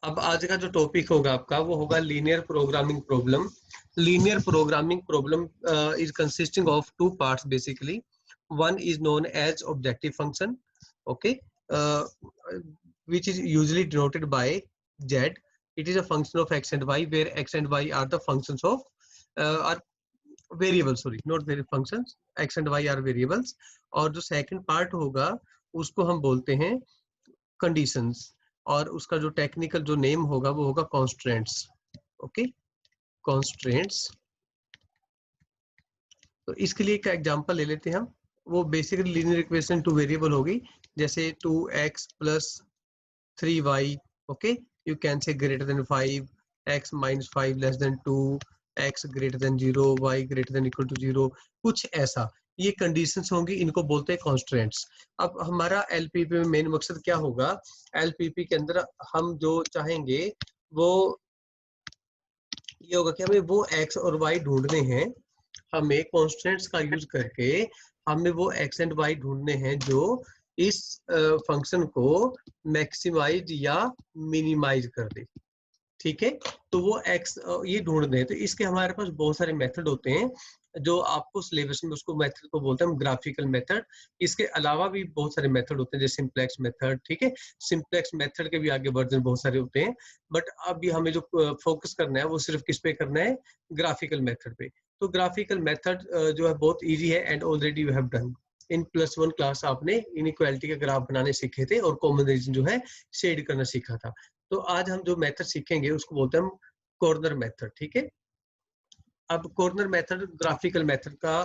अब आज का जो टॉपिक होगा आपका वो होगा linear programming problem. Linear programming problem is consisting of two parts basically. One is known as objective function, okay, which is usually denoted by z. It is a function of x and y, where x and y are the functions of are variables. Sorry, not very functions. X and y are variables. और जो second part होगा उसको हम बोलते हैं conditions. और उसका जो टेक्निकल जो नेम होगा वो होगा कॉन्स्ट्रेंट्स. Okay, constraints. तो इसके लिए एक एग्जांपल ले लेते हैं हम. वो basically linear equation two variable होगी, जैसे 2x + 3y. Okay, you can say greater than 5, x - 5 less than 2, x greater than 0, y greater than equal to 0, कुछ ऐसा. ये कंडीशंस होंगी, इनको बोलते हैं कॉन्स्ट्रेंट्स. अब हमारा एलपीपी में मेन मकसद क्या होगा? एलपीपी के अंदर हम जो चाहेंगे वो ये होगा कि हमें वो x और y ढूंढने हैं. हमें कॉन्स्टेंट्स का यूज करके हमें वो x एंड y ढूंढने हैं जो इस फंक्शन को मैक्सिमाइज या मिनिमाइज कर दे. ठीक है, तो वो x ये ढूंढने हैं. तो इसके हमारे पास बहुत सारे मेथड होते हैं जो आपको सिलेबस में उसको मेथड को बोलते हैं ग्राफिकल मेथड. इसके अलावा भी बहुत सारे मेथड होते हैं जैसे सिंप्लेक्स मेथड. ठीक है, सिंप्लेक्स मेथड के भी आगे वर्जन बहुत सारे होते हैं, बट अभी हमें जो फोकस करना है वो सिर्फ किस पे करना है? ग्राफिकल मेथड पे. तो ग्राफिकल मेथड जो है बहुत इजी है and already you have done in +1 class. आपने इनइक्वालिटी का ग्राफ बनाने सीखे थे और कॉमन रीजन जो है शेड करना सीखा था. तो आज हम जो मेथड सीखेंगे उसको बोलते हैं हम कॉर्नर मेथड. ठीक है, अब कॉर्नर मेथड ग्राफिकल मेथड का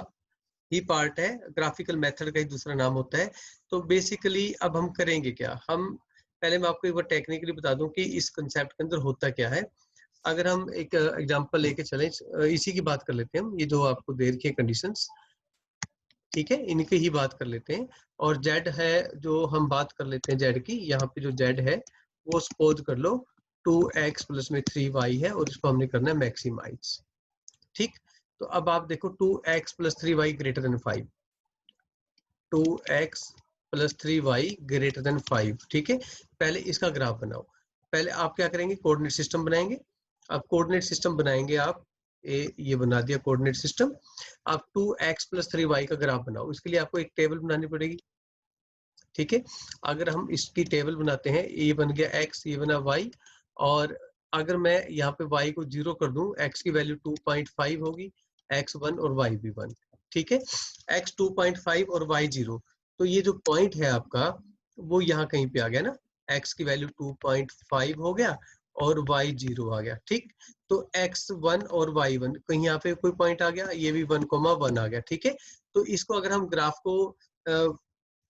ही पार्ट है. ग्राफिकल मेथड का ही दूसरा नाम होता है. तो बेसिकली अब हम करेंगे क्या? हम पहले मैं आपको एक बार टेक्निकली बता दूं कि इस कंसेप्ट के अंदर होता क्या है. अगर हम एक एग्जांपल लेके चलें, इसी की बात कर लेते हैं हम. ये जो आपको दे रखी है कंडीशंस, ठीक है, इनकी ही बात कर लेते हैं. और z है जो हम बात कर लेते हैं z की. यहाँ पे जो z है वो सपोज कर लो 2x + में 3y है और इसको हमने करना है मैक्सिमाइज. ठीक, तो अब आप देखो 2x + 3y greater than 5. 2x + 3y greater than 5. ठीक है, पहले इसका ग्राफ बनाओ. पहले आप क्या करेंगे? कोऑर्डिनेट सिस्टम बनाएंगे. अब कोऑर्डिनेट सिस्टम बनाएंगे आप. ये बना दिया कोऑर्डिनेट सिस्टम. आप 2x + 3y का ग्राफ बनाओ. इसके लिए आपको एक टेबल बनानी पड़ेगी. ठीक है, अगर हम इसकी टेबल बनाते हैं, ये बन गया x, ये बना y. और अगर मैं यहाँ पे y को 0 कर दूं, x की वैल्यू 2.5 होगी, x 1 और y भी 1. ठीक है, x 2.5 और y 0. तो ये जो पॉइंट है आपका वो यहाँ कहीं पे आ गया ना. x की वैल्यू 2.5 हो गया और y 0 आ गया. ठीक, तो x 1 और y 1 कहीं यहाँ पे कोई पॉइंट आ गया, ये भी 1,1 आ गया. ठीक है, तो इसको अगर हम ग्राफ को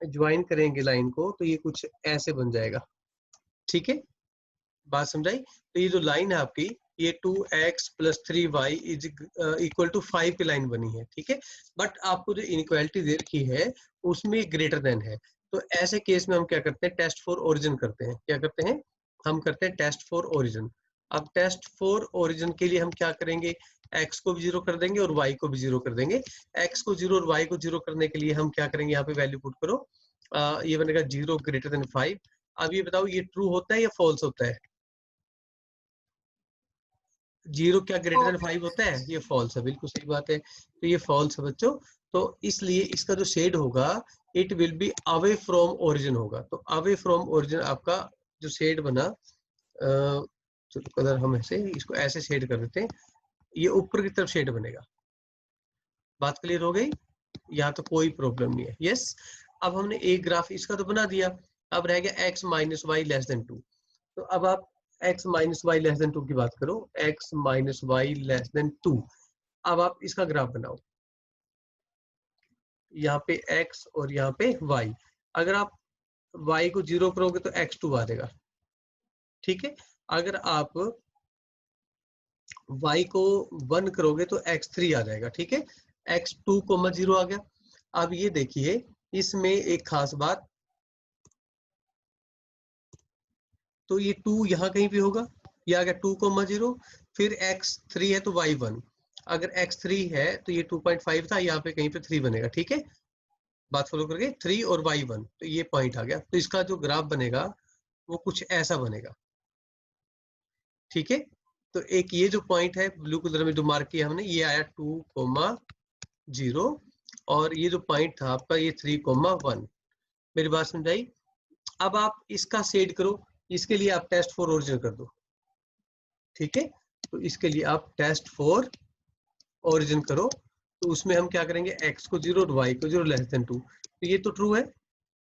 ज्वाइन करेंगे लाइन को तो ये कुछ ऐसे बन जाएगा. ठीक है, बात समझाई? तो ये जो लाइन है आपकी, ये 2x + 3y = 5 की लाइन बनी है. ठीक है, बट आपको जो इनइक्वालिटी दे रखी है उसमें ग्रेटर देन है. तो ऐसे केस में हम क्या करते हैं? टेस्ट फॉर ओरिजिन करते हैं. क्या करते हैं? हम करते हैं टेस्ट फॉर ओरिजिन. अब टेस्ट फॉर ओरिजिन के लिए हम क्या करेंगे? x को भी 0 कर देंगे और y को भी 0 कर देंगे. x को 0 और y को 0 करने के लिए हम क्या करेंगे? यहाँ पे वैल्यू पुट करो. ये बनेगा 0 ग्रेटर देन 5. अब ये बताओ, ये ट्रू होता है या फॉल्स होता है? 0 क्या ग्रेटर देन 5 होता है? ये फॉल्स है. बिल्कुल सही बात है. तो ये फॉल्स है बच्चों. तो इसलिए इसका जो शेड होगा it will be away from origin होगा. तो अवे फ्रॉम ओरिजिन आपका जो शेड बना, चलो कलर हम ऐसे इसको ऐसे शेड कर देते हैं. ये ऊपर की तरफ शेड बनेगा. बात क्लियर हो गई? यहाँ तो कोई प्रॉब्लम नहीं है. यस, अब हमने एक ग्राफ इसका तो बना दिया. अब रह गया x - y < 2. तो अब आप x - y < 2 की बात करो. x - y < 2. अब आप इसका ग्राफ बनाओ. यहाँ पे x और यहाँ पे y. अगर आप y को 0 करोगे तो x2 आ जाएगा. ठीक है, अगर आप y को 1 करोगे तो x3 आ जाएगा. ठीक है, x2, 0 आ गया. अब ये देखिए, इसमें एक खास बात, तो ये 2 यहाँ कहीं भी होगा. ये आ गया 2, 0. फिर x3 है तो y 1. अगर x3 है तो ये 2.5 था, यहाँ पे कहीं पे 3 बनेगा. ठीक है, बात फॉलो करके 3 और y 1, तो ये पॉइंट आ गया. तो इसका जो ग्राफ बनेगा वो कुछ ऐसा बनेगा. ठीक है। तो एक ये जो पॉइंट है ब्लू कलर में जो मार्क किया हमने, ये आया 2,0 और ये जो पॉइंट था आपका ये 3,1। मेरी बात समझाई। अब आप इसका शेड करो, इसके लिए आप टेस्ट फॉर ओरिजिन कर दो। ठीक है, तो इसके लिए आप टेस्ट फॉर ओरिजिन करो, तो उसमें हम क्या करेंगे, x को 0 और y को 0 लेस देन 2। तो ये तो ट्रू है,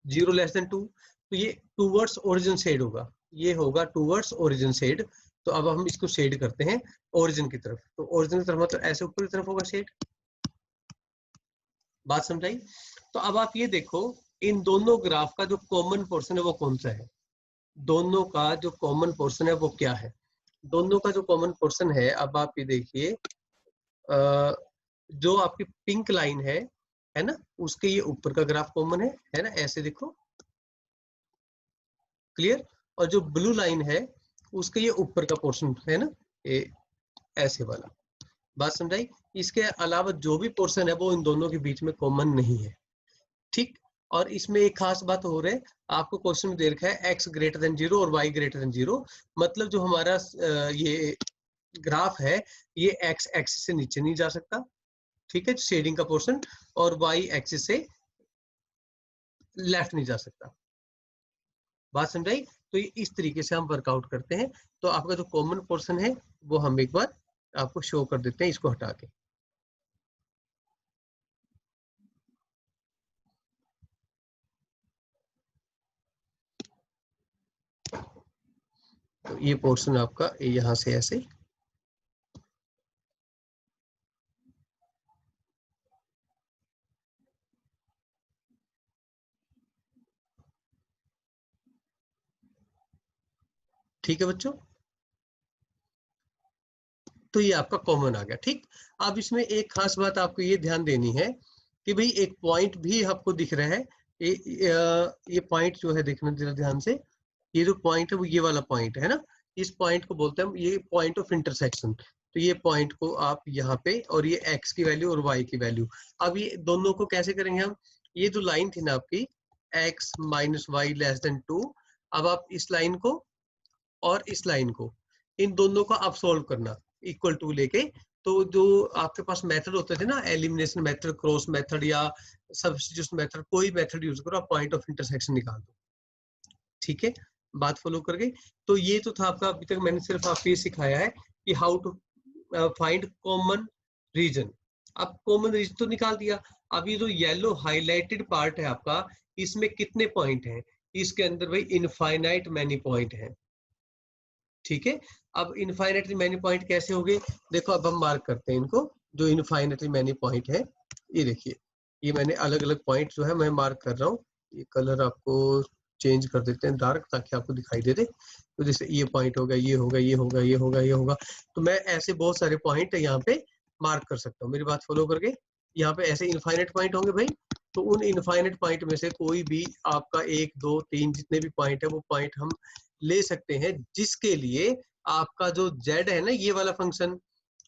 0 लेस देन 2, तो ये टूवर्ड्स ओरिजिन शेड होगा, ये होगा टूवर्ड्स ओरिजिन शेड। तो अब हम इसको शेड करते हैं ओरिजिन की तरफ। तो ओरिजिन की तरफ मतलब ऐसे ऊपर की तरफ होगा शेड। बात समझाई। तो अब आप ये देखो, इन दोनों ग्राफ का जो कॉमन पोर्शन है वो कौन सा है, दोनों का जो कॉमन पोर्शन है वो क्या है। दोनों का जो कॉमन पोर्शन है, अब आप ये देखिए, जो आपकी पिंक लाइन है ना, उसके ये ऊपर का ग्राफ कॉमन है ना, ऐसे देखो, क्लियर। और जो ब्लू लाइन है उसके ये ऊपर का पोर्शन है ना, ये ऐसे वाला। बात समझाई। इसके अलावा जो भी पोर्शन है वो इन दोनों के बीच में कॉमन नहीं है, ठीक। और इसमें एक खास बात हो रही है, आपको क्वेश्चन में दे रखा है x ग्रेटर देन 0 और y ग्रेटर देन 0, मतलब जो हमारा ये ग्राफ है ये x एक्सिस से नीचे नहीं जा सकता, ठीक है, शेडिंग का पोर्शन, और y एक्सिस से लेफ्ट नहीं जा सकता। बात समझाई। तो ये इस तरीके से हम वर्कआउट करते हैं। तो आपका जो कॉमन पोर्शन है वो हम एक बार आपको शो कर देते हैं, इसको हटा के। तो ये पोर्शन आपका यहाँ से ऐसे, ठीक है बच्चों। तो ये आपका कॉमन आ गया, ठीक। अब इसमें एक खास बात आपको ये ध्यान देनी है कि भाई एक पॉइंट भी आपको दिख रहा है, ये पॉइंट जो है, देखना जरा ध्यान से, ये जो पॉइंट है वो ये वाला पॉइंट है ना, इस पॉइंट को बोलते हैं हम ये पॉइंट ऑफ इंटरसेक्शन। तो ये पॉइंट को आप यहाँ पे, और ये x की वैल्यू और y की वैल्यू, अब ये दोनों को कैसे करेंगे हम, ये जो लाइन थी ना आपकी x minus y less than 2, अब आप इस लाइन को और इस लाइन को, इन दोनों को आप सोल्व करना इक्वल टू लेके। तो जो आपके पास मेथड होते थे ना, एलिमिनेशन मेथड, क्रॉस मेथड या सब्स्टिट्यूशन मेथड, कोई मेथड यूज करो, आप पॉइंट ऑफ इंटरसेक्शन निकाल दो, ठीक है। बात फॉलो कर गई। तो ये तो था आपका, अभी तक मैंने सिर्फ आपको ये सिखाया है कि how to find common region. अब कॉमन रीजन तो निकाल दिया, अब ये जो येलो हाईलाइटेड पार्ट है आपका, इसमें कितने पॉइंट हैं, इसके अंदर भाई इनफाइनाइट मैनी पॉइंट हैं, ठीक है। अब इनफाइनाइटली मैनी पॉइंट कैसे होंगे, देखो अब हम मार्क करते हैं इनको, जो इनफाइनाइटली मैनी पॉइंट है, ये देखिए, ये मैंने अलग अलग पॉइंट जो है मैं मार्क कर रहा हूँ। ये कलर आपको चेंज कर देते हैं डार्क, ताकि आपको दिखाई दे दे। तो जैसे ये पॉइंट होगा, ये होगा, ये होगा, ये होगा, ये होगा, तो मैं ऐसे बहुत सारे पॉइंट यहाँ पे मार्क कर सकता हूँ। मेरी बात फॉलो करके, यहाँ पे ऐसे इनफाइनाइट पॉइंट होंगे भाई, तो उन इनफाइनाइट पॉइंट में से कोई भी आपका 1 2 3 जितने भी पॉइंट है वो पॉइंट हम ले सकते हैं, जिसके लिए आपका जो z है ना, ये वाला फंक्शन,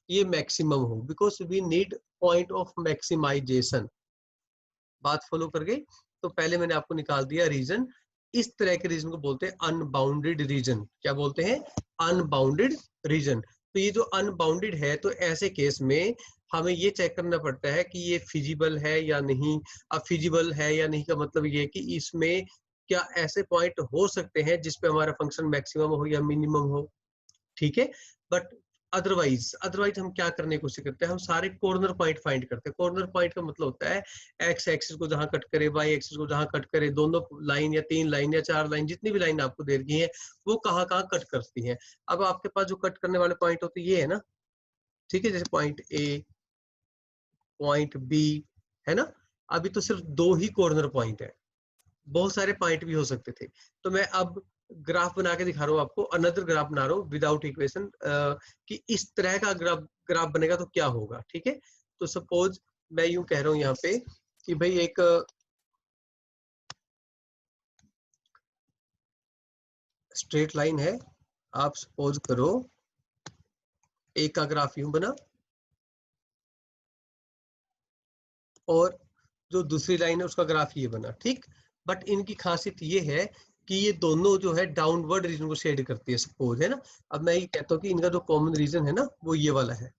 ये मैक्सिमम हो, because we need point of maximization. बात फॉलो कर गई। तो पहले मैंने आपको निकाल दिया रीजन। इस तरह के रीजन को बोलते हैं अनबाउंडेड रीजन। क्या बोलते हैं, अनबाउंडेड रीजन। तो ये जो अनबाउंडेड है, तो ऐसे केस में हमें ये चेक करना पड़ता है कि ये फिजिबल है या नहीं। अब फिजिबल है या नहीं का मतलब ये कि इसमें क्या ऐसे पॉइंट हो सकते हैं जिसपे हमारा फंक्शन मैक्सिमम हो या मिनिमम हो, ठीक है। बट अदरवाइज अदरवाइज हम क्या करने की कोशिश करते हैं, हम सारे कॉर्नर पॉइंट फाइंड करते हैं। कॉर्नर पॉइंट का मतलब होता है एक्स एक्सिस को जहां कट करे, वाई एक्सिस को जहां कट करे, दोनों लाइन या 3 लाइन या 4 लाइन, जितनी भी लाइन आपको दे रखी है, वो कहाँ कहाँ कट करती हैं। अब आपके पास जो कट करने वाले पॉइंट होते हैं ये है ना, ठीक है, जैसे पॉइंट ए, पॉइंट बी, है ना। अभी तो सिर्फ 2 ही कॉर्नर पॉइंट है, बहुत सारे पॉइंट भी हो सकते थे। तो मैं अब ग्राफ बना के दिखा रहा हूँ आपको, अनदर ग्राफ बना रहा हूँ विदाउट इक्वेशन, कि इस तरह का ग्राफ बनेगा तो क्या होगा, ठीक है। तो सपोज मैं यूं कह रहा हूँ यहाँ पे कि भाई एक स्ट्रेट लाइन है, आप सपोज करो एक का ग्राफ यूं बना, और जो दूसरी लाइन है उसका ग्राफ ये बना, ठीक। बट इनकी खासियत ये है कि ये दोनों जो है डाउनवर्ड रीजन को शेड करती है, सपोज, है ना। अब मैं ये कहता हूँ कि इनका जो कॉमन रीजन है ना वो ये वाला है।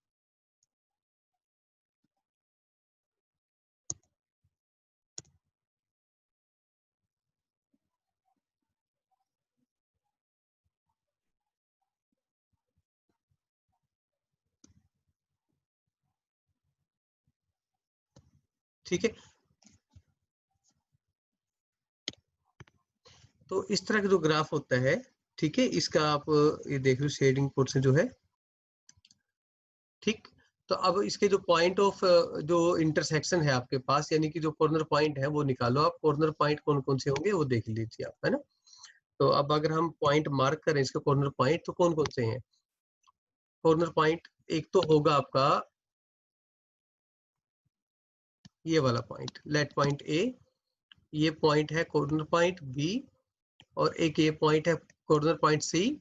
ठीक है, तो इस तरह का जो ग्राफ होता है, ठीक है, इसका आप ये देख लो शेडिंग पोर्शन जो है, ठीक। तो अब इसके जो पॉइंट ऑफ जो इंटरसेक्शन है आपके पास, यानी कि जो कॉर्नर पॉइंट है वो निकालो आप। कॉर्नर पॉइंट कौन कौन से होंगे वो देख लीजिए आप, है ना। तो अब अगर हम पॉइंट मार्क करें इसके कॉर्नर पॉइंट, तो कौन कौन से हैं कॉर्नर पॉइंट? एक तो होगा आपका ये वाला पॉइंट, लेट पॉइंट ए, ये पॉइंट है कॉर्नर पॉइंट बी, और एक ये पॉइंट है कॉर्नर पॉइंट सी,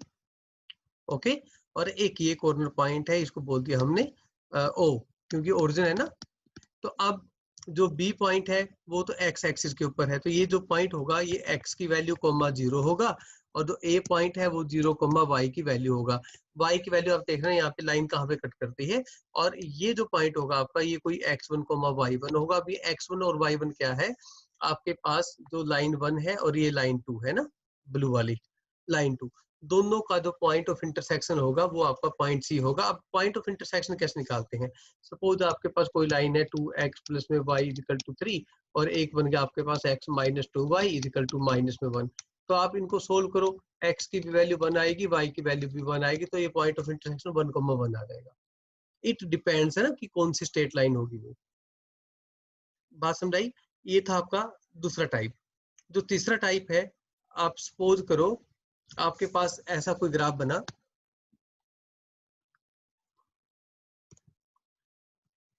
ओके। और एक ये कॉर्नर पॉइंट है, इसको बोल दिया हमने ओ, क्योंकि ओरिजिन है ना। तो अब जो बी पॉइंट है वो तो एक्स एक्सिस के ऊपर है, तो ये जो पॉइंट होगा ये एक्स की वैल्यू कोमा 0 होगा, और जो ए पॉइंट है वो 0 कोमा वाई की वैल्यू होगा। वाई की वैल्यू आप देख रहे हैं यहाँ पे लाइन कहाँ पे कट करती है, और ये जो पॉइंट होगा आपका ये कोई x1 कोमा y1 होगा। अभी x1 और y1 क्या है आपके पास, जो लाइन 1 है और ये लाइन 2 है ना, ब्लू वाली लाइन 2, दोनों का जो पॉइंट ऑफ इंटरसेक्शन होगा वो आपका पॉइंट सी होगा। अब पॉइंट ऑफ इंटरसेक्शन कैसे निकालते हैं? सपोज आपके पास कोई लाइन है 2x प्लस में y इजिकल टू 3, और एक बन गया आपके पास x minus 2y is equal to minus में 1। तो आप इनको सोल्व करो, x की भी वैल्यू 1 आएगी, y की वैल्यू भी 1 आएगी, तो ये पॉइंट ऑफ इंटरसेक्शन 1,1 आ जाएगा। इट डिपेंड्स है ना कि कौन सी स्ट्रेट लाइन होगी वो। बात समझाई? ये था आपका दूसरा टाइप। जो तीसरा टाइप है, आप सपोज करो आपके पास ऐसा कोई ग्राफ बना,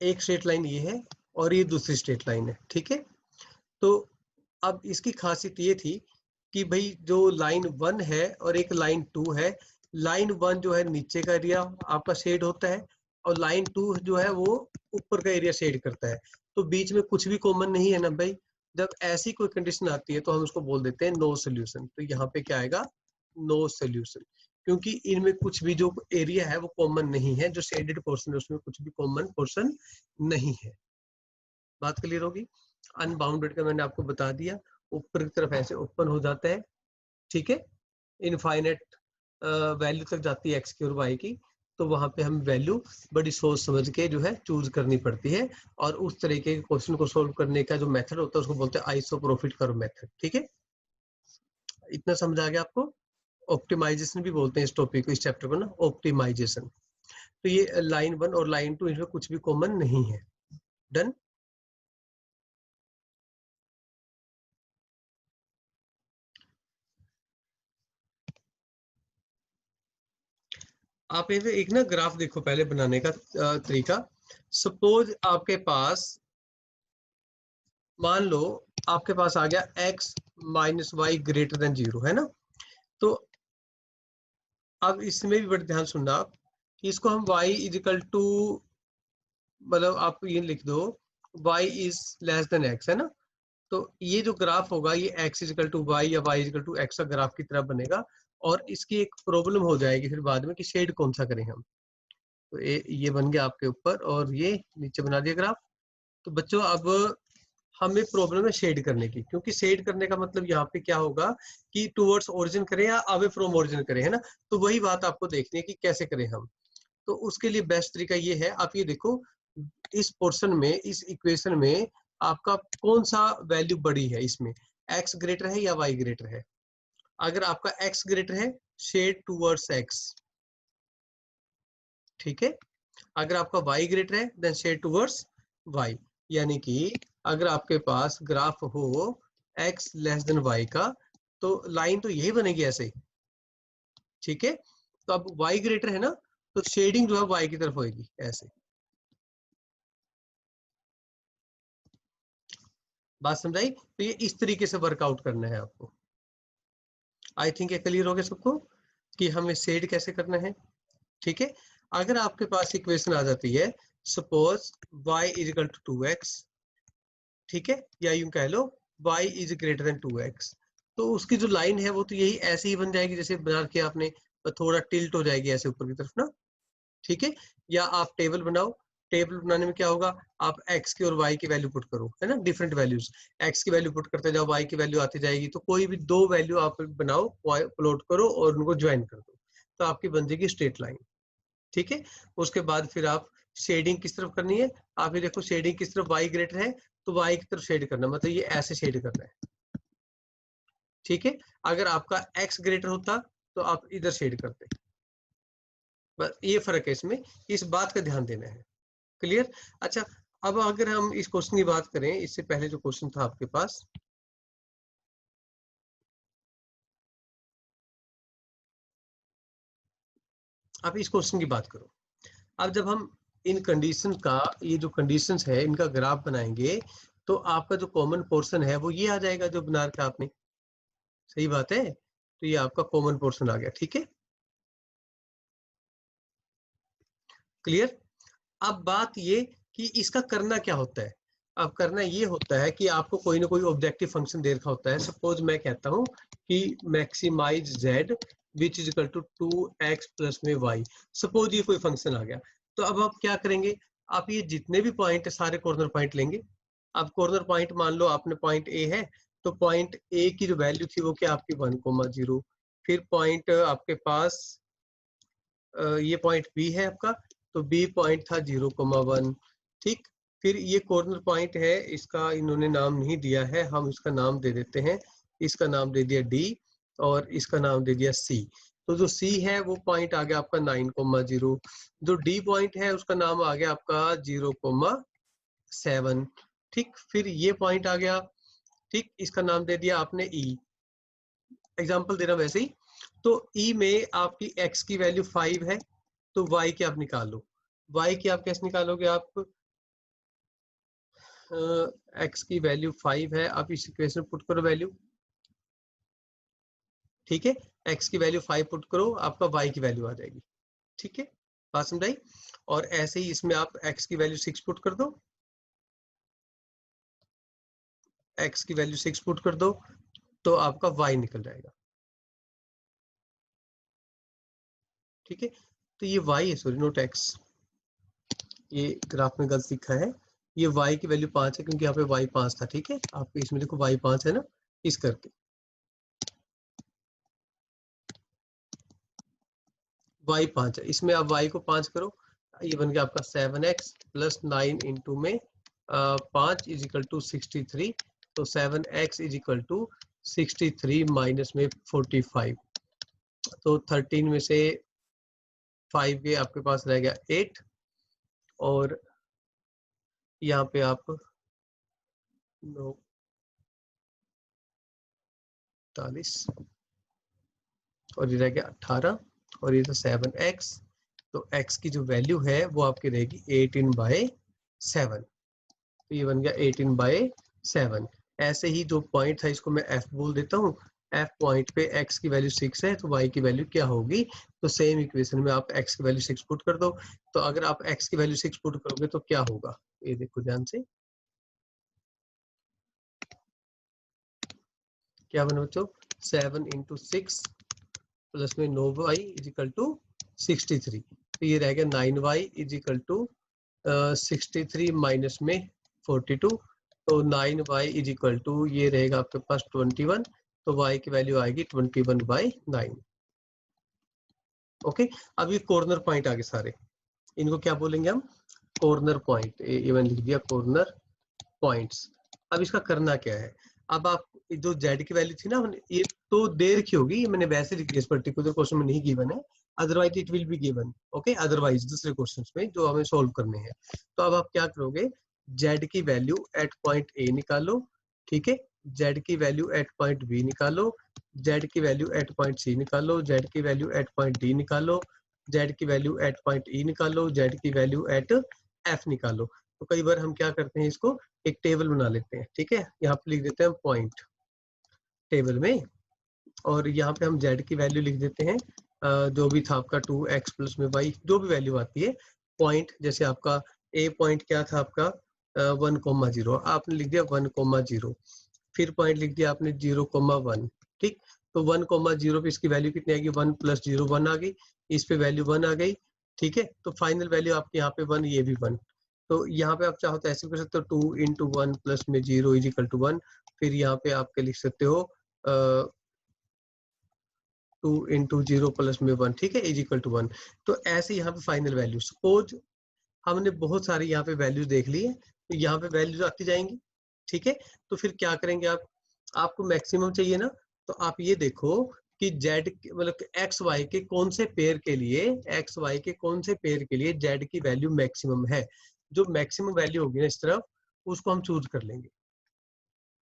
एक स्ट्रेट लाइन ये है और ये दूसरी स्ट्रेट लाइन है, ठीक है। तो अब इसकी खासियत ये थी कि भाई जो लाइन 1 है और एक लाइन 2 है, लाइन 1 जो है नीचे का एरिया आपका शेड होता है, और लाइन 2 जो है वो ऊपर का एरिया शेड करता है। तो बीच में कुछ भी कॉमन नहीं है ना भाई। जब ऐसी कोई कंडीशन आती है तो हम उसको बोल देते हैं नो सोल्यूशन। तो यहाँ पे क्या आएगा? नो सोल्यूशन, क्योंकि इनमें कुछ भी जो एरिया है वो कॉमन नहीं है, जो शेडेड पोर्शन है उसमें कुछ भी कॉमन पोर्शन नहीं है। बात क्लियर होगी? अनबाउंडेड का मैंने आपको बता दिया, ऊपर की तरफ ऐसे ओपन हो जाता है, ठीक है, इनफाइनेट वैल्यू तक जाती है एक्स की और वाई की। तो वहां पे हम वैल्यू बड़ी सोच समझ के जो है चूज करनी पड़ती है, और उस तरीके के क्वेश्चन को सोल्व करने का जो मेथड होता है उसको बोलते हैं आइसोप्रोफिट कर्व मेथड, ठीक है। इतना समझ आ गया आपको? ऑप्टिमाइजेशन भी बोलते हैं इस टॉपिक को, इस चैप्टर को ना, ऑप्टिमाइजेशन। तो ये लाइन 1 और लाइन 2 इनमें कुछ भी कॉमन नहीं है। डन? आप एक ना ग्राफ देखो पहले बनाने का तरीका। सपोज आपके पास, मान लो आपके पास आ गया x minus y greater than 0, है ना। तो अब इसमें भी बड़े ध्यान सुनना आप, इसको हम y इजिकल टू, मतलब आप ये लिख दो y is less than x, है ना। तो ये जो ग्राफ होगा ये x इजिकल टू वाई या y इजिकल टू x का ग्राफ की तरह बनेगा, और इसकी एक प्रॉब्लम हो जाएगी फिर बाद में कि शेड कौन सा करें हम। तो ये बन गया आपके ऊपर, और ये नीचे बना दिया ग्राफ। तो बच्चों अब हमें प्रॉब्लम है शेड करने की, क्योंकि शेड करने का मतलब यहाँ पे क्या होगा कि टुवर्ड्स ओरिजिन करें या अवे फ्रॉम ओरिजिन करें, है ना। तो वही बात आपको देखनी है कि कैसे करें हम। तो उसके लिए बेस्ट तरीका ये है, आप ये देखो इस पोर्शन में, इस इक्वेशन में आपका कौन सा वैल्यू बड़ी है इसमें, x ग्रेटर है या y ग्रेटर है। अगर आपका x ग्रेटर है, शेड टुवर्ड्स x, ठीक है। अगर आपका y ग्रेटर है देन शेड टुवर्ड्स y। यानी कि अगर आपके पास ग्राफ हो x लेस देन y का, तो लाइन तो यही बनेगी ऐसे, ठीक है। तो अब y ग्रेटर है ना, तो शेडिंग जो है y की तरफ होगी ऐसे। बात समझाई? तो ये इस तरीके से वर्कआउट करना है आपको। आई थिंक ये क्लियर हो गया सबको कि हमें शेड कैसे करना है, ठीक है। अगर आपके पास इक्वेशन आ जाती है, suppose y is equal to 2x, ठीक है, या यूं कह लो y is greater than 2x, तो उसकी जो लाइन है वो तो यही ऐसे ही बन जाएगी जैसे बना के आपने, थोड़ा टिल्ट हो जाएगी ऐसे ऊपर की तरफ ना, ठीक है। या आप टेबल बनाओ, टेबल बनाने में क्या होगा, आप x की और y की वैल्यू पुट करो, है ना, डिफरेंट वैल्यूज, x की वैल्यू पुट करते जाओ, y की वैल्यू आती जाएगी, तो कोई भी दो वैल्यू आप बनाओ, प्लॉट करो और उनको ज्वाइन कर दो, तो आपकी बन जाएगी स्ट्रेट लाइन, ठीक है। उसके बाद फिर आप शेडिंग किस तरफ करनी है, आप ये देखो शेडिंग किस तरफ, y ग्रेटर है तो y की तरफ शेड करना, मतलब ये ऐसे शेड करना है, ठीक है। अगर आपका x ग्रेटर होता तो आप इधर शेड करते, बस ये फर्क है इसमें, इस बात का ध्यान देना है, क्लियर। अच्छा, अब अगर हम इस क्वेश्चन की बात करें, इससे पहले जो क्वेश्चन था आपके पास, आप इस क्वेश्चन की बात करो। अब जब हम इन कंडीशन का, ये जो कंडीशंस है इनका ग्राफ बनाएंगे, तो आपका जो कॉमन पोर्शन है वो ये आ जाएगा जो बना रखा आपने, सही बात है, तो ये आपका कॉमन पोर्शन आ गया, ठीक है, क्लियर। अब बात ये कि इसका करना क्या होता है, अब करना ये होता है कि आपको कोई ना कोई ऑब्जेक्टिव फंक्शन दे रखा होता है। सपोज मैं कहता हूँ कि maximize z which is equal to 2x plus में y, सपोज ये कोई फंक्शन आ गया, तो अब आप क्या करेंगे, आप ये जितने भी पॉइंट है सारे कॉर्नर पॉइंट लेंगे। अब कॉर्नर पॉइंट मान लो आपने पॉइंट ए है, तो पॉइंट ए की जो वैल्यू थी वो क्या आपकी 1,0, फिर पॉइंट आपके पास ये पॉइंट बी है आपका, तो बी पॉइंट था 0,1, ठीक। फिर ये कॉर्नर पॉइंट है, इसका इन्होंने नाम नहीं दिया है, हम इसका नाम दे देते हैं, इसका नाम दे दिया डी और इसका नाम दे दिया सी। तो जो सी है वो पॉइंट आ गया आपका 9,0, जो डी पॉइंट है उसका नाम आ गया आपका 0,7, ठीक। फिर ये पॉइंट आ गया, ठीक, इसका नाम दे दिया आपने ई, एग्जाम्पल दे रहा वैसे ही। तो ई में आपकी x की वैल्यू 5 है, तो y की आप निकाल लो, y की आप कैसे निकालोगे, आप x की वैल्यू 5 है, आप इस इक्वेशन में पुट करो वैल्यू, ठीक है, x की वैल्यू 5 पुट करो, आपका y की वैल्यू आ जाएगी, ठीक है, बात समझाई। और ऐसे ही इसमें आप x की वैल्यू 6 पुट कर दो, x की वैल्यू 6 पुट कर दो, तो आपका y निकल जाएगा, ठीक है। तो ये y है, सॉरी नोट x, ये ग्राफ में गलत लिखा है, ये y की वैल्यू 5 है क्योंकि यहाँ पे y 5 था, ठीक है, आपको इसमें देखो y 5 है ना, इस करके y 5 है, इसमें आप y को 5 करो, ये बन गया आपका 7x प्लस 9 इंटू में 5 इज इक्वल टू 63, तो 7x is equal to 63 minus में 45, तो 13 में से 5 के आपके पास रह गया 8, और यहाँ पे आप 49 और ये रह गया 18, और ये तो 7x, तो x की जो वैल्यू है वो आपकी रहेगी 18/7, तो ये बन गया 18/7। ऐसे ही जो पॉइंट था इसको मैं f बोल देता हूँ, f पॉइंट पे x की वैल्यू 6 है तो y की वैल्यू क्या होगी, तो सेम इक्वेशन में आप x की वैल्यू 6 पुट कर दो, तो अगर आप x की वैल्यू 6 पुट करोगे तो क्या होगा, ये देखो ध्यान से, क्या बना बच्चों, 7 इंटू 6 प्लस में 9y इज इक्वल टू 63, तो ये रह गया 9y is equal to 63 minus में 42, तो 9y इज इक्वल टू ये रहेगा आपके पास 21, तो y की वैल्यू आएगी 21/9, ओके। अब ये कॉर्नर पॉइंट आगे सारे, इनको क्या बोलेंगे हम, कॉर्नर पॉइंट, ये मैंने लिख दिया कॉर्नर पॉइंट्स। अब इसका करना क्या है, अब आप जो z की वैल्यू थी ना, ये तो दे रखी होगी, मैंने वैसे लिख दिया, इस पर्टिकुलर क्वेश्चन में नहीं गिवन है, otherwise it will be given, okay, otherwise दूसरे क्वेश्चंस में जो हमें सॉल्व करने हैं। तो अब आप क्या करोगे, z की वैल्यू एट पॉइंट ए निकालो, ठीक है, z की वैल्यू एट पॉइंट बी निकालो, z की वैल्यू एट पॉइंट सी निकालो, z की वैल्यू एट पॉइंट डी निकालो, z की वैल्यू एट पॉइंट ई निकालो, z की वैल्यू एट एफ निकालो। तो कई बार हम क्या करते हैं, इसको एक टेबल बना लेते हैं, ठीक है, यहाँ पे लिख देते हैं पॉइंट टेबल में, और यहाँ पे हम z की वैल्यू लिख देते हैं, जो भी था आपका 2x प्लस में y, जो भी वैल्यू आती है, पॉइंट जैसे आपका a पॉइंट क्या था आपका 1,0, आपने लिख दिया 1,0, फिर पॉइंट लिख दिया आपने 0,1, ठीक। तो 1,0 पे इसकी वैल्यू कितनी आएगी, 1 + 0 1 आ गई, इस पे वैल्यू 1 आ गई, ठीक है। तो फाइनल वैल्यू आपके यहाँ पे 1, ये भी 1। तो यहाँ पे आप चाहो तो ऐसे कर सकते हो 2 × 1 + में 0 = 1। फिर यहाँ पे आप क्या लिख सकते हो 2 × 0 + में 1, ठीक है, = 1। तो ऐसे यहाँ पे फाइनल वैल्यू, सपोज हमने बहुत सारी यहाँ पे वैल्यूज देख ली है, तो यहाँ पे वैल्यूज आती जाएंगी, ठीक है। तो फिर क्या करेंगे आप, आपको मैक्सिमम चाहिए ना, तो आप ये देखो कि z मतलब एक्स वाई के कौन से पेयर के लिए, एक्स वाई के कौन से पेयर के लिए z की वैल्यू मैक्सिमम है। जो मैक्सिमम वैल्यू होगी ना इस तरफ, उसको हम चूज कर लेंगे।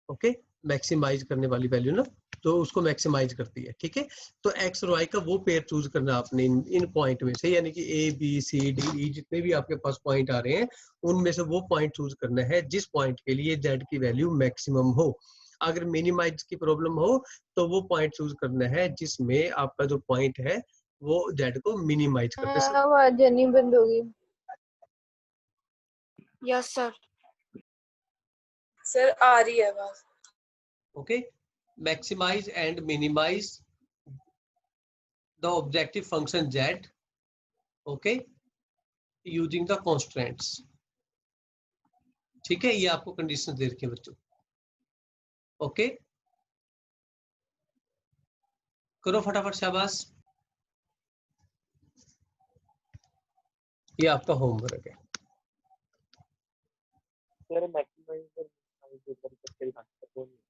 ओके, मैक्सिमाइज करने वाली वैल्यू ना, तो उसको मैक्सिमाइज करती है, ठीक है। तो एक्स और वाई का वो पेयर चूज करना आपने इन पॉइंट में से, यानी कि A B C D E जितने भी आपके पास पॉइंट आ रहे हैं, उनमें से वो पॉइंट चूज करना है जिस पॉइंट के लिए जेड की वैल्यू मैक्सिमम हो। अगर मिनिमाइज की प्रॉब्लम हो तो वो पॉइंट चूज करना है जिसमें आपका जो पॉइंट है वो जेड को मिनिमाइज कर दे। आवाज नहीं बंद होगी। Yes sir. सर आ रही है आवाज। Okay, maximize and minimize the objective function z, okay, using the constraints, ठीक है। ये आपको कंडीशन दे रखी है बच्चों। ओके, करो फटाफट शाबाश, ये आपका होमवर्क है। सर मैक्सिमाइज और मिनिमाइज करके